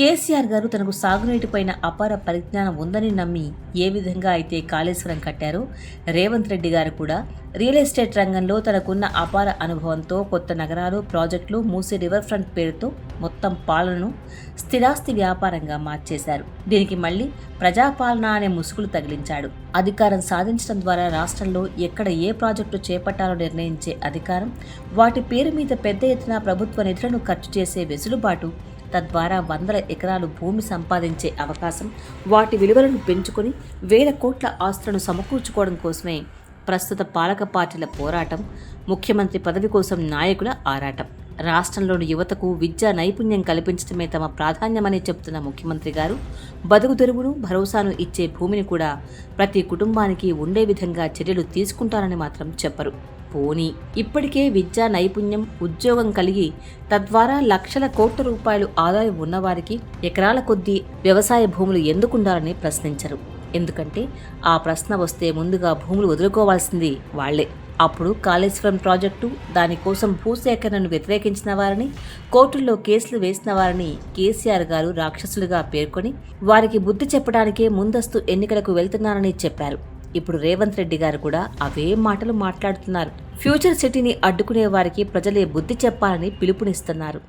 కేసీఆర్ గారు తనకు సాగునీటిపైన అపార పరిజ్ఞానం ఉందని నమ్మి ఏ విధంగా అయితే కాళేశ్వరం కట్టారో రేవంత్ రెడ్డి గారు కూడా రియల్ ఎస్టేట్ రంగంలో తనకున్న అపార అనుభవంతో కొత్త నగరాలు, ప్రాజెక్టులు, మూసీ రివర్ ఫ్రంట్ పేరుతో మొత్తం పాలనను స్థిరాస్తి వ్యాపారంగా మార్చేశారు. దీనికి మళ్లీ ప్రజాపాలన అనే ముసుగులు తగిలించాడు. అధికారం సాధించడం ద్వారా రాష్ట్రంలో ఎక్కడ ఏ ప్రాజెక్టు చేపట్టాలో నిర్ణయించే అధికారం, వాటి పేరు మీద పెద్ద ఎత్తున ప్రభుత్వ నిధులను ఖర్చు చేసే వెసులుబాటు, తద్వారా వందల ఎకరాలు భూమి సంపాదించే అవకాశం, వాటి విలువలను పెంచుకొని వేల కోట్ల ఆస్తులను సమకూర్చుకోవడం కోసమే ప్రస్తుత పాలక పార్టీల పోరాటం, ముఖ్యమంత్రి పదవి కోసం నాయకుల ఆరాటం. రాష్ట్రంలోని యువతకు విద్యా నైపుణ్యం కల్పించడమే తమ ప్రాధాన్యమని చెబుతున్న ముఖ్యమంత్రి గారు బతుకు తెరువును, భరోసాను ఇచ్చే భూమిని కూడా ప్రతి కుటుంబానికి ఉండే విధంగా చర్యలు తీసుకుంటారని మాత్రం చెప్పరు. పోనీ ఇప్పటికే విద్యా నైపుణ్యం, ఉద్యోగం కలిగి తద్వారా లక్షల కోట్ల రూపాయలు ఆదాయం ఉన్నవారికి ఎకరాల కొద్దీ వ్యవసాయ భూములు ఎందుకుండాలని ప్రశ్నించరు. ఎందుకంటే ఆ ప్రశ్న వస్తే ముందుగా భూములు వదులుకోవాల్సింది వాళ్లే. అప్పుడు కాళేశ్వరం ప్రాజెక్టు, దానికోసం భూసేకరణను వ్యతిరేకించిన వారిని, కోర్టుల్లో కేసులు వేసిన వారిని కేసీఆర్ గారు రాక్షసులుగా పేర్కొని వారికి బుద్ధి చెప్పడానికే ముందస్తు ఎన్నికలకు వెళ్తున్నారని చెప్పారు. ఇప్పుడు రేవంత్ రెడ్డి గారు కూడా అవే మాటలు మాట్లాడుతున్నారు. ఫ్యూచర్ సిటీని అడ్డుకునే వారికి ప్రజలే బుద్ధి చెప్పాలని పిలుపునిస్తున్నారు.